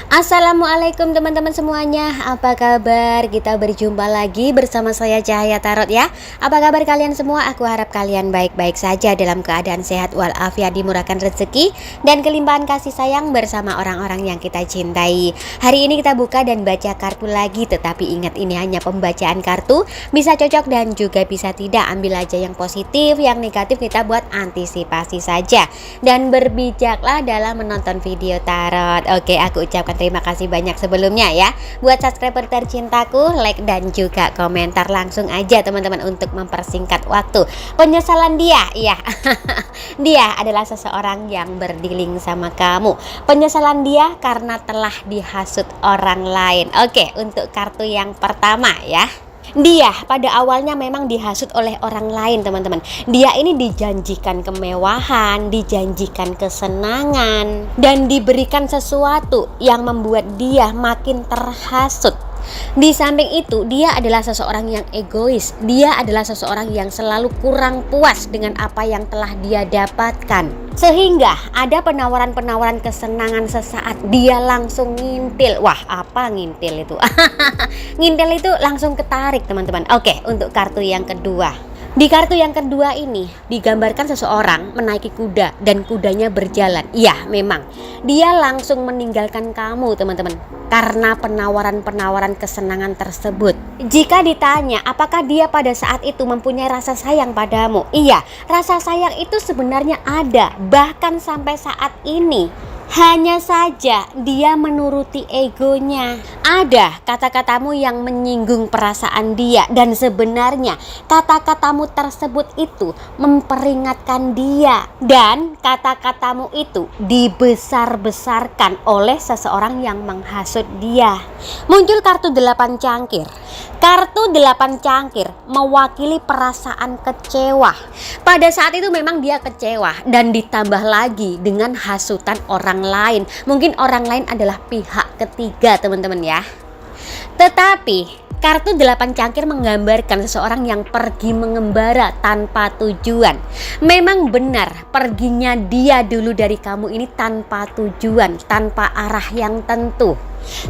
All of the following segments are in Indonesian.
Assalamualaikum teman-teman semuanya. Apa kabar? Kita berjumpa lagi bersama saya Cahaya Tarot ya. Apa kabar kalian semua? Aku harap kalian baik-baik saja dalam keadaan sehat walafiat, dimurahkan rezeki dan kelimpahan kasih sayang bersama orang-orang yang kita cintai. Hari ini kita buka dan baca kartu lagi, tetapi ingat ini hanya pembacaan kartu, bisa cocok dan juga bisa tidak. Ambil aja yang positif, yang negatif kita buat antisipasi saja. Dan berbijaklah dalam menonton video tarot. Oke, aku ucapkan terima kasih banyak sebelumnya ya. Buat subscriber tercintaku, like dan juga komentar langsung aja teman-teman untuk mempersingkat waktu. Penyesalan dia, ya. Dia adalah seseorang yang berdealing sama kamu. Penyesalan dia karena telah dihasut orang lain. Oke, untuk kartu yang pertama ya. Dia pada awalnya memang dihasut oleh orang lain teman-teman. Dia ini dijanjikan kemewahan, dijanjikan kesenangan, dan diberikan sesuatu yang membuat dia makin terhasut. Di samping itu, dia adalah seseorang yang egois. Dia adalah seseorang yang selalu kurang puas dengan apa yang telah dia dapatkan. Sehingga ada penawaran-penawaran kesenangan sesaat, dia langsung ngintil. Wah, apa ngintil itu? Ngintil itu langsung ketarik teman-teman. Oke, untuk kartu yang kedua. Di kartu yang kedua ini digambarkan seseorang menaiki kuda dan kudanya berjalan. Iya, memang dia langsung meninggalkan kamu teman-teman karena penawaran-penawaran kesenangan tersebut. Jika ditanya apakah dia pada saat itu mempunyai rasa sayang padamu? Iya, rasa sayang itu sebenarnya ada, bahkan sampai saat ini. Hanya saja dia menuruti egonya. Ada kata-katamu yang menyinggung perasaan dia, dan sebenarnya kata-katamu tersebut itu memperingatkan dia, dan kata-katamu itu dibesar-besarkan oleh seseorang yang menghasut dia. Muncul kartu 8 cangkir. Kartu 8 cangkir mewakili perasaan kecewa. Pada saat itu memang dia kecewa, dan ditambah lagi dengan hasutan orang lain. Mungkin orang lain adalah pihak ketiga teman-teman ya. Tetapi kartu 8 cangkir menggambarkan seseorang yang pergi mengembara tanpa tujuan. Memang benar, perginya dia dulu dari kamu ini tanpa tujuan, tanpa arah yang tentu.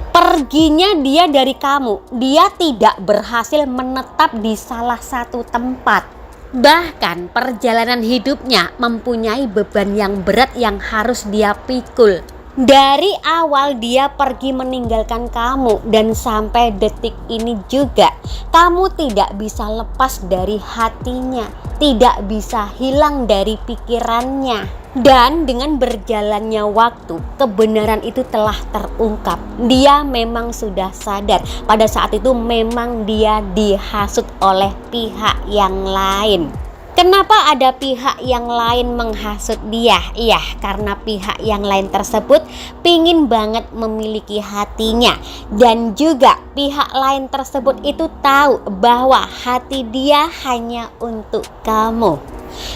Perginya dia dari kamu, dia tidak berhasil menetap di salah satu tempat. Bahkan perjalanan hidupnya mempunyai beban yang berat yang harus dia pikul. Dari awal dia pergi meninggalkan kamu, dan sampai detik ini juga kamu tidak bisa lepas dari hatinya, tidak bisa hilang dari pikirannya. Dan dengan berjalannya waktu, kebenaran itu telah terungkap. Dia memang sudah sadar pada saat itu memang dia dihasut oleh pihak yang lain. Kenapa ada pihak yang lain menghasut dia? Iya, karena pihak yang lain tersebut pingin banget memiliki hatinya. Dan juga pihak lain tersebut itu tahu bahwa hati dia hanya untuk kamu.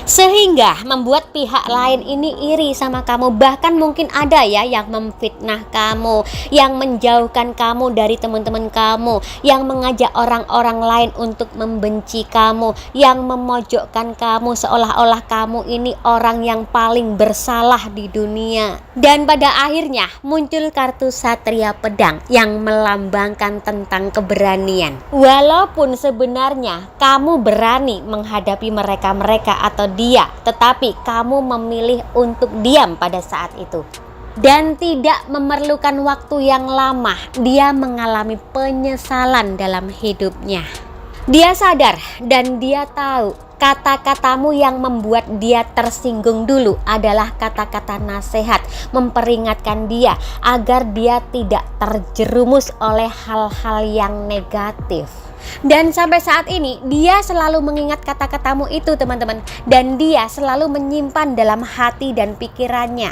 Sehingga membuat pihak lain ini iri sama kamu. Bahkan mungkin ada ya yang memfitnah kamu, yang menjauhkan kamu dari teman-teman kamu, yang mengajak orang-orang lain untuk membenci kamu, yang memojokkan kamu seolah-olah kamu ini orang yang paling bersalah di dunia. Dan pada akhirnya muncul kartu Satria Pedang yang melambangkan tentang keberanian. Walaupun sebenarnya kamu berani menghadapi mereka-mereka atau dia, tetapi kamu memilih untuk diam pada saat itu. Dan tidak memerlukan waktu yang lama, dia mengalami penyesalan dalam hidupnya. Dia sadar dan dia tahu kata-katamu yang membuat dia tersinggung dulu adalah kata-kata nasihat, memperingatkan dia agar dia tidak terjerumus oleh hal-hal yang negatif. Dan sampai saat ini dia selalu mengingat kata-katamu itu teman-teman, dan dia selalu menyimpan dalam hati dan pikirannya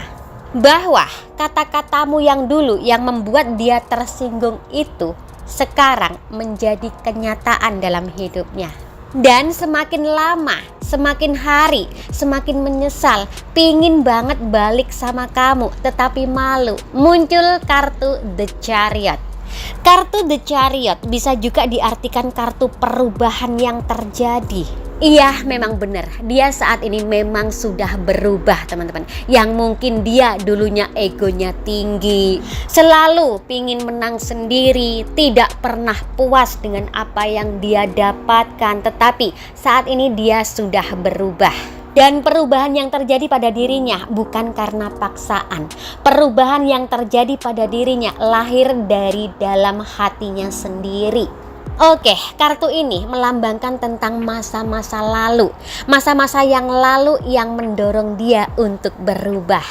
bahwa kata-katamu yang dulu yang membuat dia tersinggung itu sekarang menjadi kenyataan dalam hidupnya. Dan semakin lama, semakin hari, semakin menyesal, pingin banget balik sama kamu, tetapi malu. Muncul kartu The Chariot. Kartu The Chariot bisa juga diartikan kartu perubahan yang terjadi. Iya, memang benar. Dia saat ini memang sudah berubah, teman-teman. Yang mungkin dia dulunya egonya tinggi, selalu pingin menang sendiri, tidak pernah puas dengan apa yang dia dapatkan. Tetapi saat ini dia sudah berubah. Dan perubahan yang terjadi pada dirinya bukan karena paksaan. Perubahan yang terjadi pada dirinya lahir dari dalam hatinya sendiri. Oke, kartu ini melambangkan tentang masa-masa lalu. Masa-masa yang lalu yang mendorong dia untuk berubah.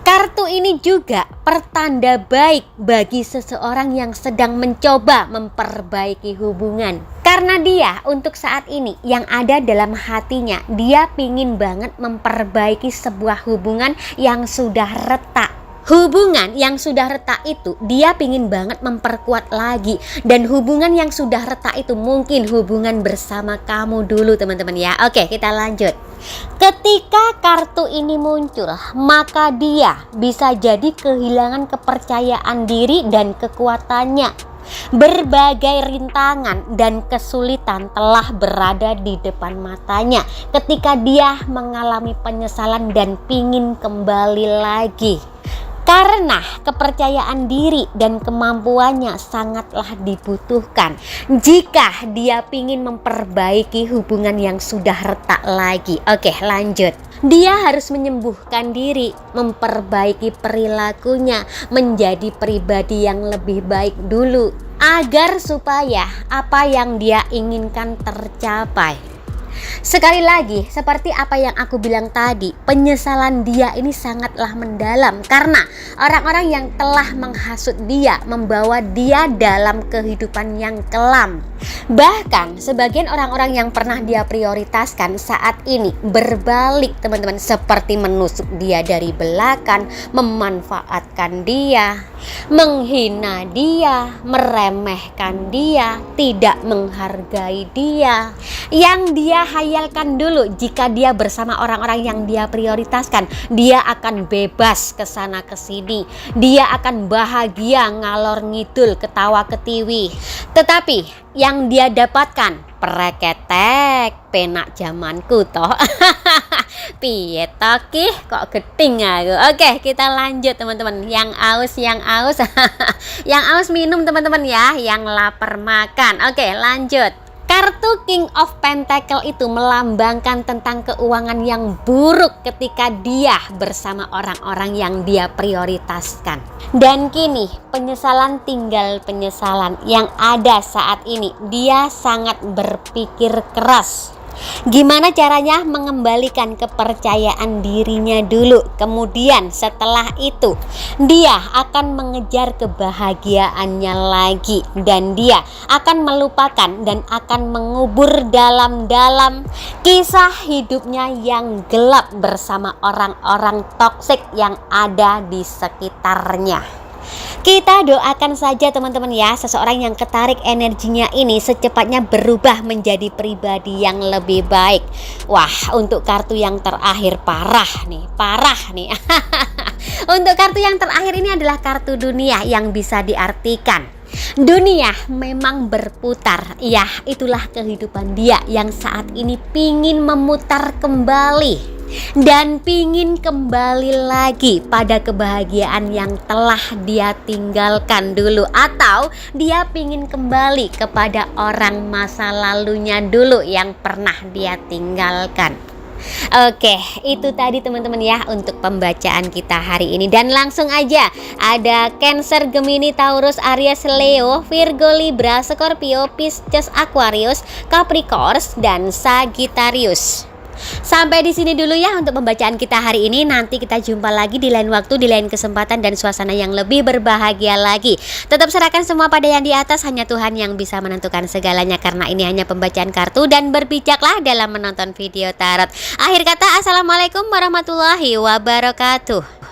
Kartu ini juga pertanda baik bagi seseorang yang sedang mencoba memperbaiki hubungan. Karena dia untuk saat ini yang ada dalam hatinya, dia pingin banget memperbaiki sebuah hubungan yang sudah retak. Hubungan yang sudah retak itu dia pingin banget memperkuat lagi. Dan hubungan yang sudah retak itu mungkin hubungan bersama kamu dulu, teman-teman ya. Oke, kita lanjut. Ketika kartu ini muncul, maka dia bisa jadi kehilangan kepercayaan diri dan kekuatannya. Berbagai rintangan dan kesulitan telah berada di depan matanya ketika dia mengalami penyesalan dan pingin kembali lagi. Karena kepercayaan diri dan kemampuannya sangatlah dibutuhkan jika dia ingin memperbaiki hubungan yang sudah retak lagi. Oke, lanjut. Dia harus menyembuhkan diri, memperbaiki perilakunya, menjadi pribadi yang lebih baik dulu agar supaya apa yang dia inginkan tercapai. Sekali lagi, seperti apa yang aku bilang tadi, penyesalan dia ini sangatlah mendalam karena orang-orang yang telah menghasut dia membawa dia dalam kehidupan yang kelam. Bahkan sebagian orang-orang yang pernah dia prioritaskan saat ini berbalik, teman-teman, seperti menusuk dia dari belakang, memanfaatkan dia, menghina dia, meremehkan dia, tidak menghargai dia. Yang dia hayalkan dulu, jika dia bersama orang-orang yang dia prioritaskan, dia akan bebas ke sana ke sini, dia akan bahagia ngalor ngidul, ketawa ketiwi. Tetapi yang dia dapatkan preketek penak zamanku toh. Piye toki kok geting aku. Oke, kita lanjut teman-teman. Yang aus yang aus minum teman-teman ya, yang lapar makan. Oke, lanjut. Kartu King of Pentacle itu melambangkan tentang keuangan yang buruk ketika dia bersama orang-orang yang dia prioritaskan. Dan kini penyesalan tinggal penyesalan yang ada saat ini. Dia sangat berpikir keras. Gimana caranya mengembalikan kepercayaan dirinya dulu. Kemudian setelah itu dia akan mengejar kebahagiaannya lagi. Dan dia akan melupakan dan akan mengubur dalam-dalam kisah hidupnya yang gelap bersama orang-orang toksik yang ada di sekitarnya. Kita doakan saja teman-teman ya, seseorang yang ketarik energinya ini secepatnya berubah menjadi pribadi yang lebih baik. Wah, untuk kartu yang terakhir parah nih. Untuk kartu yang terakhir ini adalah kartu dunia yang bisa diartikan dunia memang berputar. Ya, itulah kehidupan dia yang saat ini pingin memutar kembali dan pingin kembali lagi pada kebahagiaan yang telah dia tinggalkan dulu, atau dia pingin kembali kepada orang masa lalunya dulu yang pernah dia tinggalkan. Oke, itu tadi teman-teman ya untuk pembacaan kita hari ini. Dan langsung aja, ada Cancer, Gemini, Taurus, Aries, Leo, Virgo, Libra, Scorpio, Pisces, Aquarius, Capricorn, dan Sagittarius. Sampai di sini dulu ya untuk pembacaan kita hari ini. Nanti kita jumpa lagi di lain waktu, di lain kesempatan dan suasana yang lebih berbahagia lagi. Tetap serahkan semua pada yang di atas. Hanya Tuhan yang bisa menentukan segalanya, karena ini hanya pembacaan kartu. Dan berbijaklah dalam menonton video tarot. Akhir kata, assalamualaikum warahmatullahi wabarakatuh.